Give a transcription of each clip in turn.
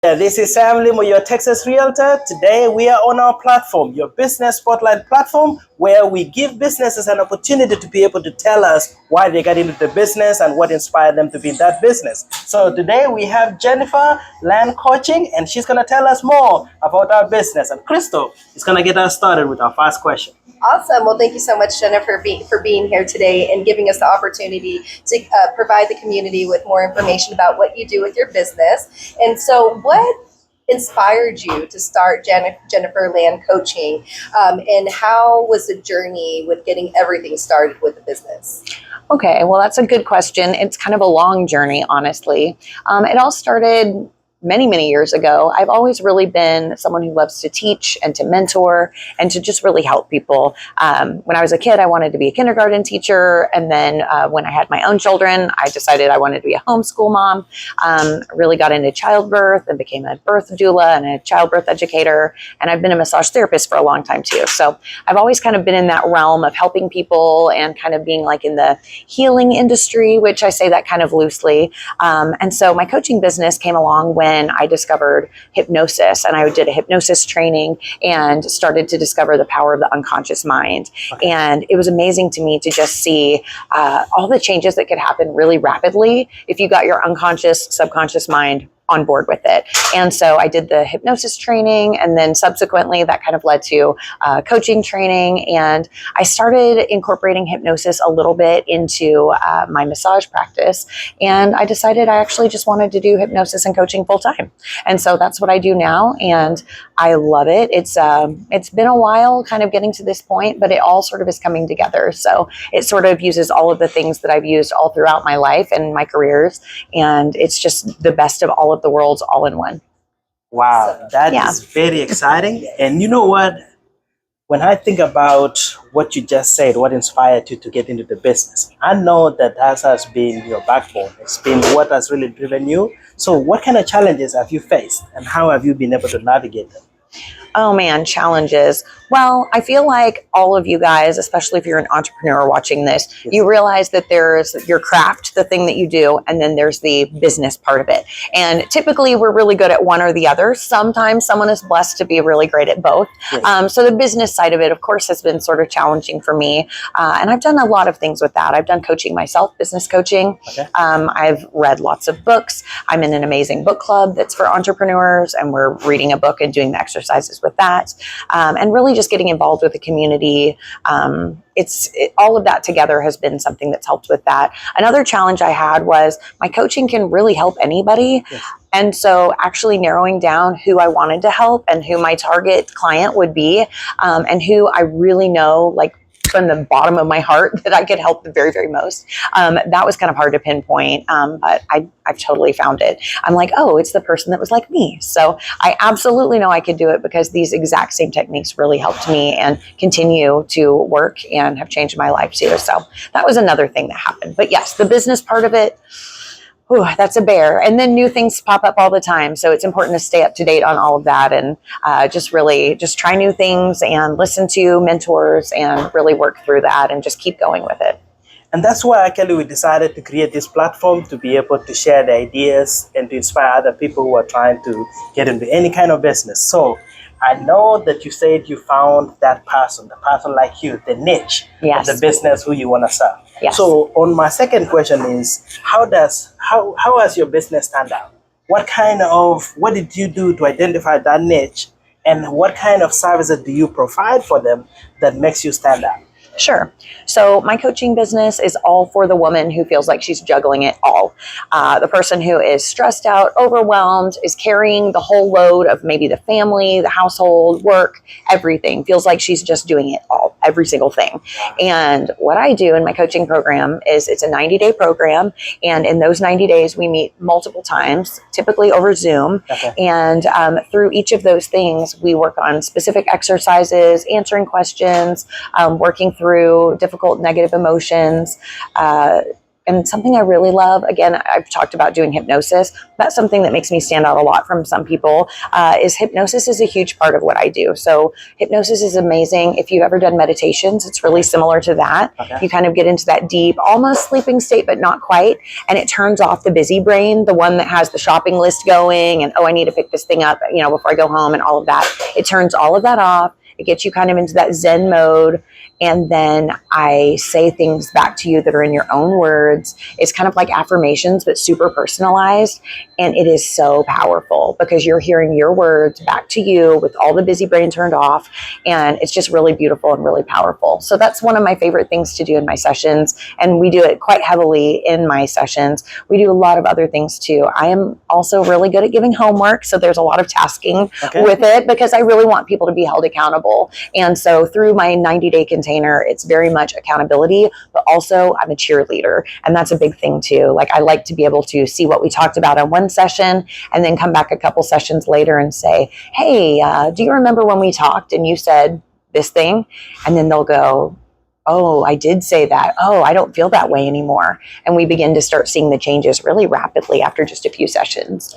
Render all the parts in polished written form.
Yeah, this is Sam Limo, your Texas Realtor. Today we are on our platform, your Business Spotlight platform, where we give businesses an opportunity to be able to tell us why they got into the business and what inspired them to be in that business. So today we have Jennifer Land Coaching, and she's going to tell us more about our business. And Crystal is going to get us started with our first question. Awesome. Well, thank you so much, Jennifer, for being here today and giving us the opportunity to provide the community with more information about what you do with your business. And so what inspired you to start Jennifer Land Coaching, and how was the journey with getting everything started with the business? Okay, well, that's a good question. It's kind of a long journey, honestly. It all started many years ago. I've always really been someone who loves to teach and to mentor and to just really help people. When I was a kid, I wanted to be a kindergarten teacher. And then when I had my own children, I decided I wanted to be a homeschool mom. Really got into childbirth and became a birth doula and a childbirth educator. And I've been a massage therapist for a long time too. So I've always kind of been in that realm of helping people and kind of being like in the healing industry, which I say that kind of loosely. And so my coaching business came along when I discovered hypnosis, and I did a hypnosis training and started to discover the power of the unconscious mind. Okay. And it was amazing to me to just see all the changes that could happen really rapidly if you got your unconscious, subconscious mind on board with it. And so I did the hypnosis training, and then subsequently that kind of led to coaching training. And I started incorporating hypnosis a little bit into my massage practice. And I decided I actually just wanted to do hypnosis and coaching full time. And so that's what I do now. And I love it. It's been a while kind of getting to this point, but it all sort of is coming together. So it sort of uses all of the things that I've used all throughout my life and my careers. And it's just the best of all of the worlds all in one. Wow, that is very exciting. And you know what? When I think about what you just said, what inspired you to get into the business, I know that has been your backbone. It's been what has really driven you. So what kind of challenges have you faced, and how have you been able to navigate them? Oh man, challenges. Well, I feel like all of you guys, especially if you're an entrepreneur watching this, you realize that there's your craft, the thing that you do, and then there's the business part of it. And typically we're really good at one or the other. Sometimes someone is blessed to be really great at both. Yes. So the business side of it, of course, has been sort of challenging for me. And I've done a lot of things with that. I've done coaching myself, business coaching. Okay. I've read lots of books. I'm in an amazing book club that's for entrepreneurs, and we're reading a book and doing the exercises with that, and really just getting involved with the community. All of that together has been something that's helped with that. Another challenge I had was my coaching can really help anybody. Yes. And so actually narrowing down who I wanted to help and who my target client would be, and who I really know, like, from the bottom of my heart that I could help the very most. That was kind of hard to pinpoint, but I've totally found it. I'm like, oh, it's the person that was like me. So I absolutely know I could do it because these exact same techniques really helped me and continue to work and have changed my life too. So that was another thing that happened. But yes, the business part of it, that's a bear. And then new things pop up all the time. So it's important to stay up to date on all of that and just try new things and listen to mentors and really work through that and just keep going with it. And that's why actually we decided to create this platform to be able to share the ideas and to inspire other people who are trying to get into any kind of business. So I know that you said you found that person, the person like you, the niche of the business who you want to serve. Yes. So on my second question is, how has your business stand out? What did you do to identify that niche, and what kind of services do you provide for them that makes you stand out? Sure. So my coaching business is all for the woman who feels like she's juggling it all. The person who is stressed out, overwhelmed, is carrying the whole load of maybe the family, the household, work, everything. Feels like she's just doing it all, every single thing. And what I do in my coaching program is it's a 90-day program. And in those 90 days, we meet multiple times, typically over Zoom. Okay. And through each of those things, we work on specific exercises, answering questions, working through difficult negative emotions, and something I really love, again, I've talked about doing hypnosis. That's something that makes me stand out a lot from some people, is hypnosis is a huge part of what I do. So hypnosis is amazing. If you've ever done meditations, it's really similar to that. Okay. You kind of get into that deep, almost sleeping state, but not quite. And it turns off the busy brain, the one that has the shopping list going and, oh, I need to pick this thing up, before I go home and all of that. It turns all of that off. It gets you kind of into that Zen mode. And then I say things back to you that are in your own words. It's kind of like affirmations, but super personalized. And it is so powerful because you're hearing your words back to you with all the busy brain turned off. And it's just really beautiful and really powerful. So that's one of my favorite things to do in my sessions. And we do it quite heavily in my sessions. We do a lot of other things too. I am also really good at giving homework. So there's a lot of tasking with it because I really want people to be held accountable. And so through my 90-day container, it's very much accountability, but also I'm a cheerleader. And that's a big thing too. Like I like to be able to see what we talked about in one session and then come back a couple sessions later and say, hey, do you remember when we talked and you said this thing? And then they'll go, oh, I did say that. Oh, I don't feel that way anymore. And we begin to start seeing the changes really rapidly after just a few sessions.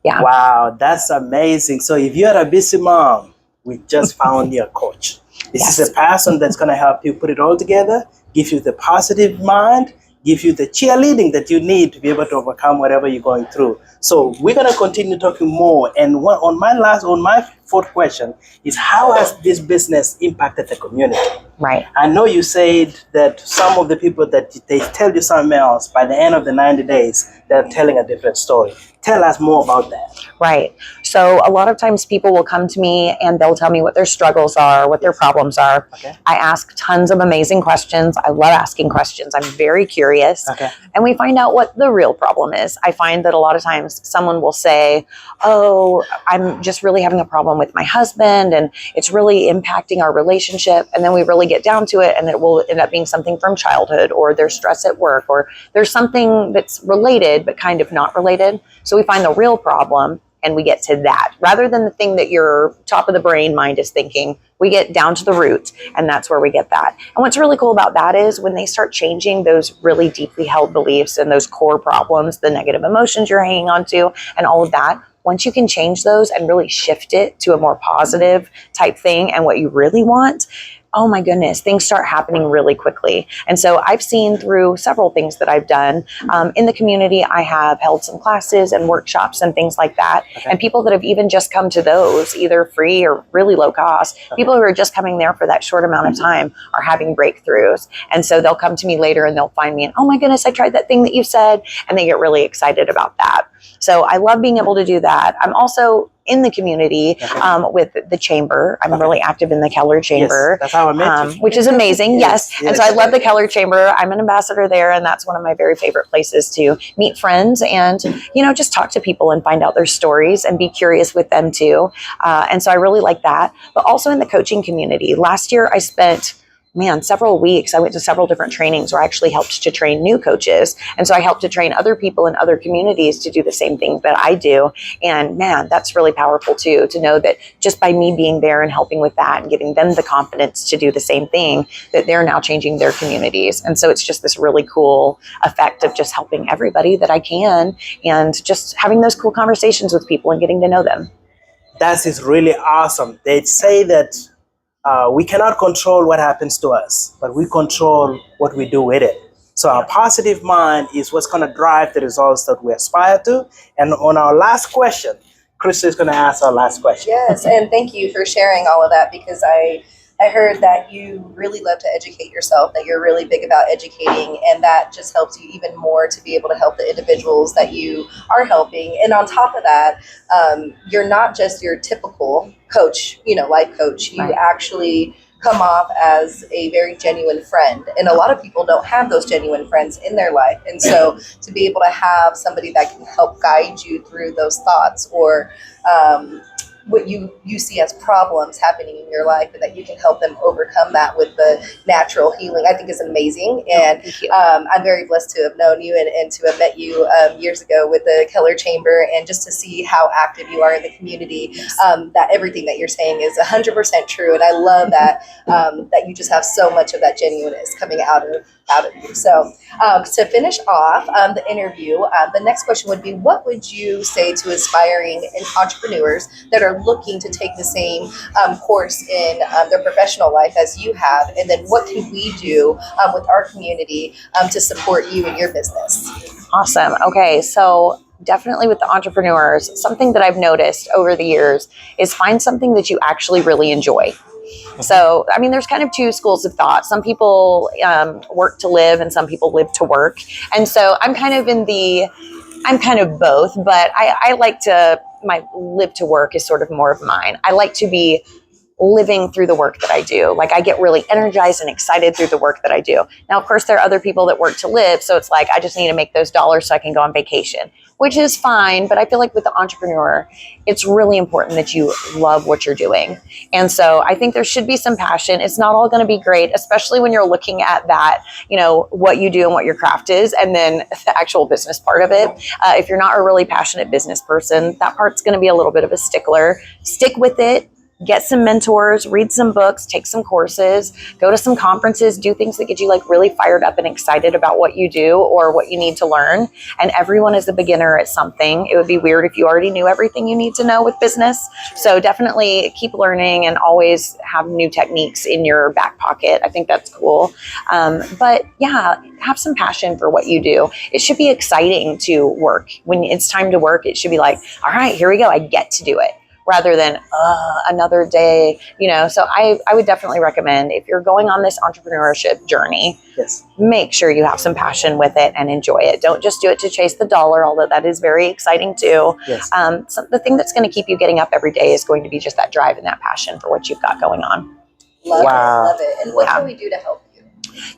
Yeah. Wow, that's amazing. So if you're a busy mom, we just found your coach. This is a person that's going to help you put it all together, give you the positive mind, give you the cheerleading that you need to be able to overcome whatever you're going through. So we're going to continue talking more. And on my fourth question is, how has this business impacted the community? Right. I know you said that some of the people that they tell you something else, by the end of the 90 days, they're telling a different story. Tell us more about that. Right. So a lot of times people will come to me and they'll tell me what their struggles are, what their problems are. Okay. I ask tons of amazing questions. I love asking questions. I'm very curious. Okay. And we find out what the real problem is. I find that a lot of times someone will say, oh, I'm just really having a problem with my husband and it's really impacting our relationship. And then we really get down to it and it will end up being something from childhood, or there's stress at work, or there's something that's related but kind of not related. So we find the real problem and we get to that rather than the thing that your top of the brain mind is thinking. We get down to the root, and that's where we get that. And what's really cool about that is when they start changing those really deeply held beliefs and those core problems, the negative emotions you're hanging on to and all of that, once you can change those and really shift it to a more positive type thing and what you really want, oh my goodness, things start happening really quickly. And so I've seen through several things that I've done in the community. I have held some classes and workshops and things like that. Okay. And people that have even just come to those, either free or really low cost, people who are just coming there for that short amount of time are having breakthroughs. And so they'll come to me later and they'll find me and, oh my goodness, I tried that thing that you said. And they get really excited about that. So I love being able to do that. I'm also in the community with the chamber. I'm really active in the Keller Chamber. Yes, that's how I met you. Which is amazing. Yes. And so I love the Keller Chamber. I'm an ambassador there, and that's one of my very favorite places to meet friends and, just talk to people and find out their stories and be curious with them too. And so I really like that. But also in the coaching community. Last year I spent several weeks. I went to several different trainings where I actually helped to train new coaches. And so I helped to train other people in other communities to do the same thing that I do. And that's really powerful too, to know that just by me being there and helping with that and giving them the confidence to do the same thing, that they're now changing their communities. And so it's just this really cool effect of just helping everybody that I can and just having those cool conversations with people and getting to know them. That is really awesome. They say that we cannot control what happens to us, but we control what we do with it. So our positive mind is what's going to drive the results that we aspire to. And on our last question, Krista is going to ask our last question. Yes, and thank you for sharing all of that, because I heard that you really love to educate yourself, that you're really big about educating, and that just helps you even more to be able to help the individuals that you are helping. And on top of that, you're not just your typical coach, life coach. You actually come off as a very genuine friend. And a lot of people don't have those genuine friends in their life. And so to be able to have somebody that can help guide you through those thoughts or what you see as problems happening in your life, and that you can help them overcome that with the natural healing, I think is amazing. And Thank you. I'm very blessed to have known you and to have met you years ago with the Keller Chamber, and just to see how active you are in the community. That everything that you're saying is 100% true, and I love that that you just have so much of that genuineness coming out of you. So to finish off the interview, the next question would be, what would you say to aspiring entrepreneurs that are looking to take the same course in their professional life as you have? And then what can we do with our community to support you in your business? Awesome. Okay, so definitely with the entrepreneurs, something that I've noticed over the years is find something that you actually really enjoy. So, I mean, there's kind of two schools of thought. Some people work to live and some people live to work. And so I'm kind of both, but I like to, my live to work is sort of more of mine. I like to be living through the work that I do. Like, I get really energized and excited through the work that I do. Now, of course, there are other people that work to live. So it's like, I just need to make those dollars so I can go on vacation, which is fine. But I feel like with the entrepreneur, it's really important that you love what you're doing. And so I think there should be some passion. It's not all going to be great, especially when you're looking at that, you know, what you do and what your craft is, and then the actual business part of it. If you're not a really passionate business person, that part's going to be a little bit of a stickler. Stick with it. Get some mentors, read some books, take some courses, go to some conferences, do things that get you like really fired up and excited about what you do or what you need to learn. And everyone is a beginner at something. It would be weird if you already knew everything you need to know with business. So definitely keep learning and always have new techniques in your back pocket. I think that's cool. But yeah, have some passion for what you do. It should be exciting to work. When it's time to work, it should be like, all right, here we go. I get to do it. Rather than another day, you know. So I would definitely recommend, if you're going on this entrepreneurship journey, Yes. make sure you have some passion with it and enjoy it. Don't just do it to chase the dollar, although that is very exciting too. Yes. So the thing that's going to keep you getting up every day is going to be just that drive and that passion for what you've got going on. Love it. And what can we do to help you?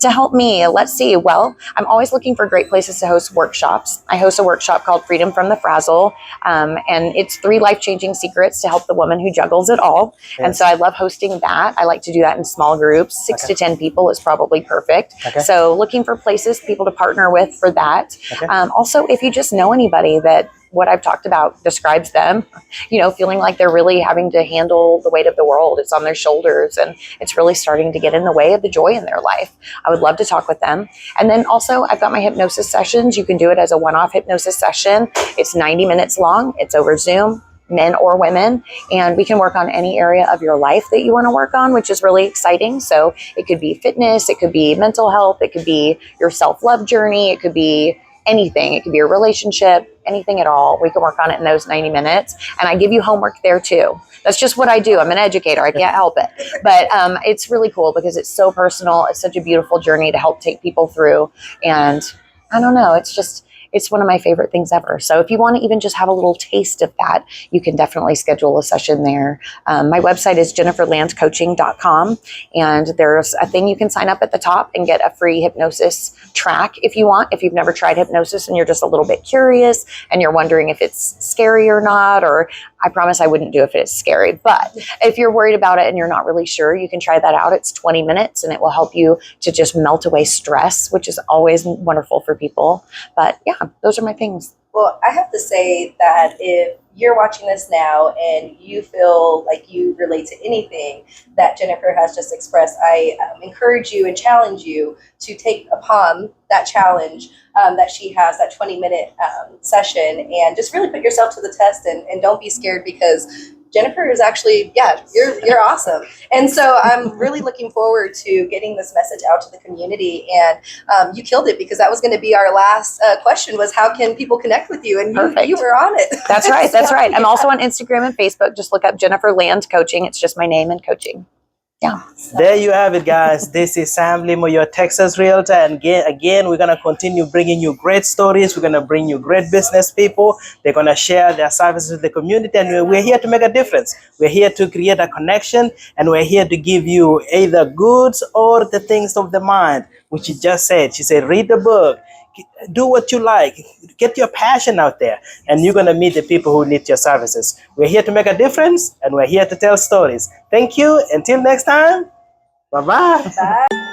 To help me, let's see. Well, I'm always looking for great places to host workshops. I host a workshop called Freedom from the Frazzle, and it's 3 life-changing secrets to help the woman who juggles it all. Yes. And so I love hosting that. I like to do that in small groups. 6 to 10 people is probably perfect. Okay. So looking for places, people to partner with for that. Okay. Also, if you just know anybody that what I've talked about describes them, you know, feeling like they're really having to handle the weight of the world. It's on their shoulders and it's really starting to get in the way of the joy in their life. I would love to talk with them. And then also I've got my hypnosis sessions. You can do it as a one-off hypnosis session. It's 90 minutes long. It's over Zoom, men or women, and we can work on any area of your life that you want to work on, which is really exciting. So it could be fitness, it could be mental health, it could be your self-love journey, it could be anything. It could be a relationship, anything at all. We can work on it in those 90 minutes. And I give you homework there too. That's just what I do. I'm an educator. I can't help it. But it's really cool because it's so personal. It's such a beautiful journey to help take people through. And I don't know, it's one of my favorite things ever. So if you want to even just have a little taste of that, you can definitely schedule a session there. My website is jenniferlandcoaching.com, and there's a thing you can sign up at the top and get a free hypnosis track if you want. If you've never tried hypnosis and you're just a little bit curious and you're wondering if it's scary or not, or I promise I wouldn't do it if it's scary. But if you're worried about it and you're not really sure, you can try that out. It's 20 minutes and it will help you to just melt away stress, which is always wonderful for people. But yeah, those are my things. Well, I have to say that if you're watching this now and you feel like you relate to anything that Jennifer has just expressed, I encourage you and challenge you to take upon that challenge that she has, that 20-minute session, and just really put yourself to the test and don't be scared, because Jennifer is actually, you're awesome. And so I'm really looking forward to getting this message out to the community. And you killed it, because that was going to be our last question, was how can people connect with you? And you were on it. That's right. That's right. I'm also on Instagram and Facebook. Just look up Jennifer Land Coaching. It's just my name and coaching. Yeah. There you have it, guys. This is Sam Limo, your Texas realtor. And again, we're going to continue bringing you great stories. We're going to bring you great business people. They're going to share their services with the community. And we're here to make a difference. We're here to create a connection. And we're here to give you either goods or the things of the mind, which she just said. She said, read the book. Do what you like. Get your passion out there, and you're going to meet the people who need your services. We're here to make a difference, and we're here to tell stories. Thank you. Until next time. Bye-bye. Bye.